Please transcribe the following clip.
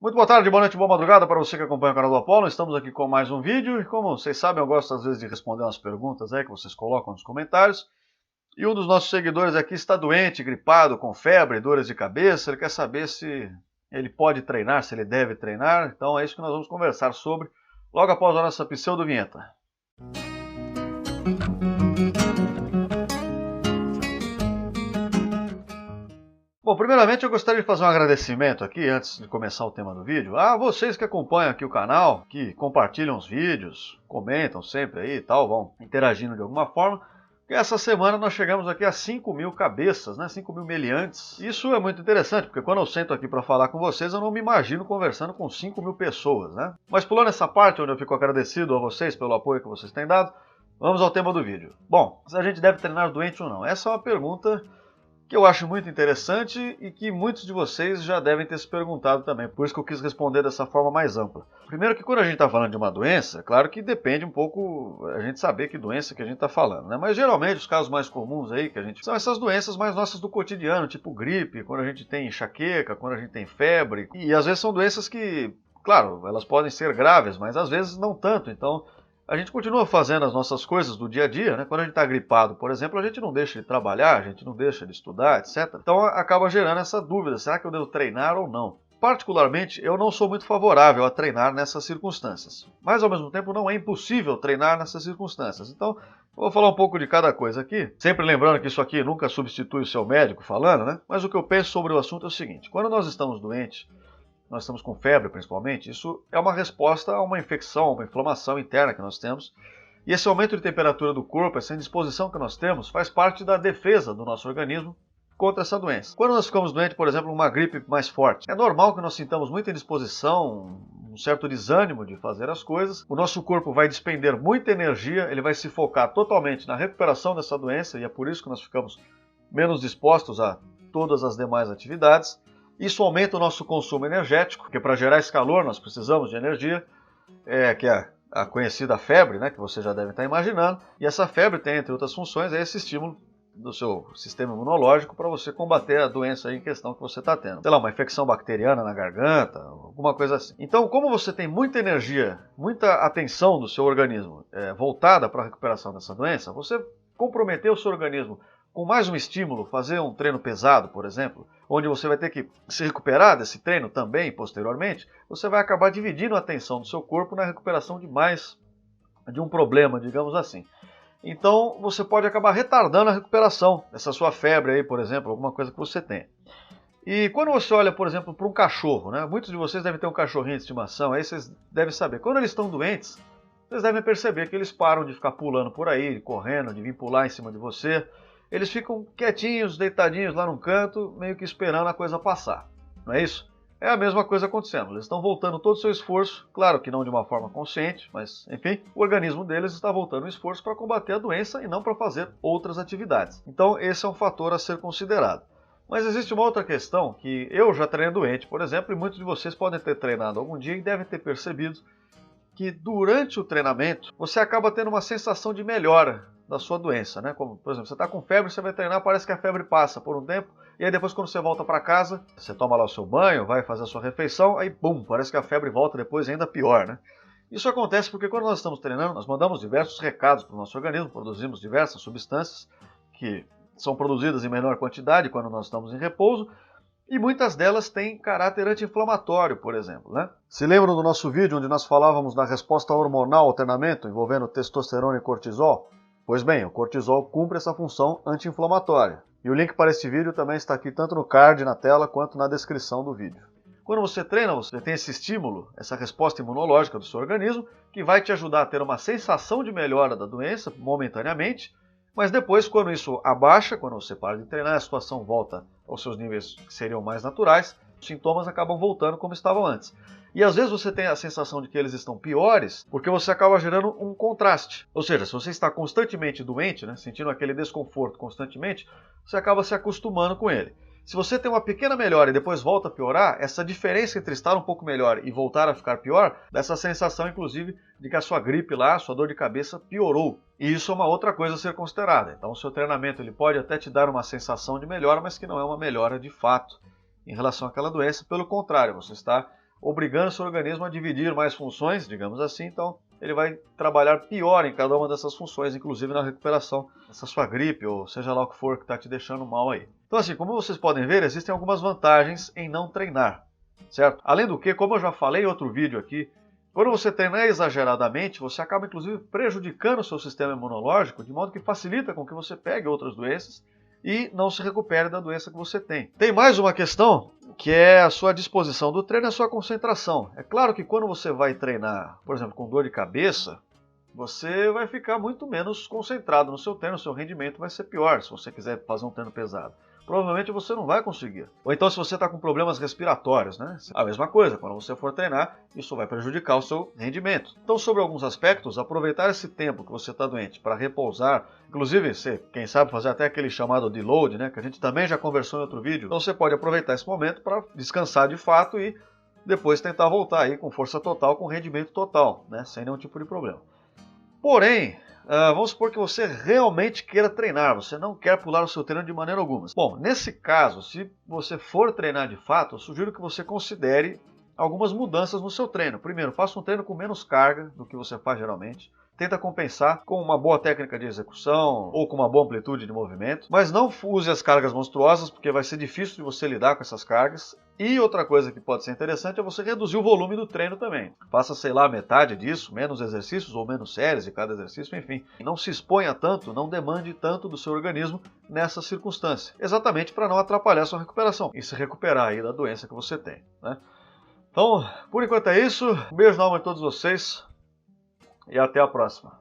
Muito boa tarde, boa noite, boa madrugada para você que acompanha o canal do Apollo. Estamos aqui com mais um vídeo e como vocês sabem, eu gosto às vezes de responder umas perguntas aí que vocês colocam nos comentários. E um dos nossos seguidores aqui está doente, gripado, com febre, dores de cabeça. Ele quer saber se ele pode treinar, se ele deve treinar. Então é isso que nós vamos conversar sobre logo após a nossa pseudo-vinheta. Bom, primeiramente eu gostaria de fazer um agradecimento aqui, antes de começar o tema do vídeo, a vocês que acompanham aqui o canal, que compartilham os vídeos, comentam sempre aí e tal, vão interagindo de alguma forma. E essa semana nós chegamos aqui a 5.000 cabeças, né? 5.000 meliantes. Isso é muito interessante, porque quando eu sento aqui para falar com vocês, eu não me imagino conversando com 5.000 pessoas, né? Mas pulando essa parte onde eu fico agradecido a vocês pelo apoio que vocês têm dado, vamos ao tema do vídeo. Bom, se a gente deve treinar doente ou não? Essa é uma pergunta que eu acho muito interessante e que muitos de vocês já devem ter se perguntado também, por isso que eu quis responder dessa forma mais ampla. Primeiro que quando a gente está falando de uma doença, claro que depende um pouco a gente saber que doença que a gente está falando, né? Mas geralmente os casos mais comuns aí que a gente são essas doenças mais nossas do cotidiano, tipo gripe, quando a gente tem enxaqueca, quando a gente tem febre, e às vezes são doenças que, claro, elas podem ser graves, mas às vezes não tanto, então a gente continua fazendo as nossas coisas do dia a dia, né? Quando a gente está gripado, por exemplo, a gente não deixa de trabalhar, a gente não deixa de estudar, etc. Então acaba gerando essa dúvida, será que eu devo treinar ou não? Particularmente, eu não sou muito favorável a treinar nessas circunstâncias. Mas, ao mesmo tempo, não é impossível treinar nessas circunstâncias. Então, eu vou falar um pouco de cada coisa aqui. Sempre lembrando que isso aqui nunca substitui o seu médico falando, né? Mas o que eu penso sobre o assunto é o seguinte. Quando nós estamos doentes, nós estamos com febre principalmente, isso é uma resposta a uma infecção, uma inflamação interna que nós temos. E esse aumento de temperatura do corpo, essa indisposição que nós temos, faz parte da defesa do nosso organismo contra essa doença. Quando nós ficamos doentes, por exemplo, uma gripe mais forte, é normal que nós sintamos muita indisposição, um certo desânimo de fazer as coisas. O nosso corpo vai despender muita energia, ele vai se focar totalmente na recuperação dessa doença, e é por isso que nós ficamos menos dispostos a todas as demais atividades. Isso aumenta o nosso consumo energético, porque para gerar esse calor nós precisamos de energia, que é a conhecida febre, né, que você já deve estar imaginando. E essa febre tem, entre outras funções, esse estímulo do seu sistema imunológico para você combater a doença aí em questão que você está tendo. Sei lá, uma infecção bacteriana na garganta, alguma coisa assim. Então, como você tem muita energia, muita atenção do seu organismo voltada para a recuperação dessa doença, você comprometer o seu organismo com mais um estímulo, fazer um treino pesado, por exemplo, onde você vai ter que se recuperar desse treino também, posteriormente, você vai acabar dividindo a atenção do seu corpo na recuperação de um problema, digamos assim. Então, você pode acabar retardando a recuperação dessa sua febre aí, por exemplo, alguma coisa que você tem. E quando você olha, por exemplo, para um cachorro, né? Muitos de vocês devem ter um cachorrinho de estimação, aí vocês devem saber. Quando eles estão doentes, vocês devem perceber que eles param de ficar pulando por aí, correndo, de vir pular em cima de você. Eles ficam quietinhos, deitadinhos lá num canto, meio que esperando a coisa passar. Não é isso? É a mesma coisa acontecendo. Eles estão voltando todo o seu esforço, claro que não de uma forma consciente, mas, enfim, o organismo deles está voltando o esforço para combater a doença e não para fazer outras atividades. Então, esse é um fator a ser considerado. Mas existe uma outra questão que eu já treinei doente, por exemplo, e muitos de vocês podem ter treinado algum dia e devem ter percebido que durante o treinamento você acaba tendo uma sensação de melhora da sua doença, né? Como, por exemplo, você está com febre, você vai treinar, parece que a febre passa por um tempo, e aí depois quando você volta para casa, você toma lá o seu banho, vai fazer a sua refeição, aí bum, parece que a febre volta depois ainda pior, né? Isso acontece porque quando nós estamos treinando, nós mandamos diversos recados para o nosso organismo, produzimos diversas substâncias que são produzidas em menor quantidade quando nós estamos em repouso, e muitas delas têm caráter anti-inflamatório, por exemplo, né? Se lembram do nosso vídeo onde nós falávamos da resposta hormonal ao treinamento envolvendo testosterona e cortisol? Pois bem, o cortisol cumpre essa função anti-inflamatória. E o link para este vídeo também está aqui tanto no card na tela quanto na descrição do vídeo. Quando você treina, você tem esse estímulo, essa resposta imunológica do seu organismo, que vai te ajudar a ter uma sensação de melhora da doença momentaneamente, mas depois, quando isso abaixa, quando você para de treinar, a situação volta aos seus níveis que seriam mais naturais, os sintomas acabam voltando como estavam antes. E às vezes você tem a sensação de que eles estão piores, porque você acaba gerando um contraste. Ou seja, se você está constantemente doente, né, sentindo aquele desconforto constantemente, você acaba se acostumando com ele. Se você tem uma pequena melhora e depois volta a piorar, essa diferença entre estar um pouco melhor e voltar a ficar pior, dá essa sensação, inclusive, de que a sua gripe lá, a sua dor de cabeça piorou. E isso é uma outra coisa a ser considerada. Então o seu treinamento ele pode até te dar uma sensação de melhora, mas que não é uma melhora de fato em relação àquela doença. Pelo contrário, você está obrigando seu organismo a dividir mais funções, digamos assim. Então ele vai trabalhar pior em cada uma dessas funções, inclusive na recuperação dessa sua gripe, ou seja lá o que for que está te deixando mal aí. Então assim, como vocês podem ver, existem algumas vantagens em não treinar, certo? Além do que, como eu já falei em outro vídeo aqui, quando você treinar exageradamente, você acaba inclusive prejudicando o seu sistema imunológico, de modo que facilita com que você pegue outras doenças e não se recupere da doença que você tem. Tem mais uma questão, que é a sua disposição do treino e a sua concentração. É claro que quando você vai treinar, por exemplo, com dor de cabeça, você vai ficar muito menos concentrado no seu treino, o seu rendimento vai ser pior se você quiser fazer um treino pesado. Provavelmente você não vai conseguir. Ou então se você está com problemas respiratórios, né? A mesma coisa, quando você for treinar, isso vai prejudicar o seu rendimento. Então, sobre alguns aspectos, aproveitar esse tempo que você está doente para repousar, inclusive, você, quem sabe, fazer até aquele chamado deload, né? Que a gente também já conversou em outro vídeo. Então você pode aproveitar esse momento para descansar de fato e depois tentar voltar aí com força total, com rendimento total, né? Sem nenhum tipo de problema. Porém, vamos supor que você realmente queira treinar, você não quer pular o seu treino de maneira alguma. Bom, nesse caso, se você for treinar de fato, eu sugiro que você considere algumas mudanças no seu treino. Primeiro, faça um treino com menos carga do que você faz geralmente. Tenta compensar com uma boa técnica de execução ou com uma boa amplitude de movimento, mas não use as cargas monstruosas, porque vai ser difícil de você lidar com essas cargas. E outra coisa que pode ser interessante é você reduzir o volume do treino também. Faça, sei lá, metade disso, menos exercícios ou menos séries de cada exercício, enfim. Não se exponha tanto, não demande tanto do seu organismo nessa circunstância, exatamente para não atrapalhar a sua recuperação e se recuperar aí da doença que você tem, né? Então, por enquanto é isso. Um beijo na alma de todos vocês. E até a próxima.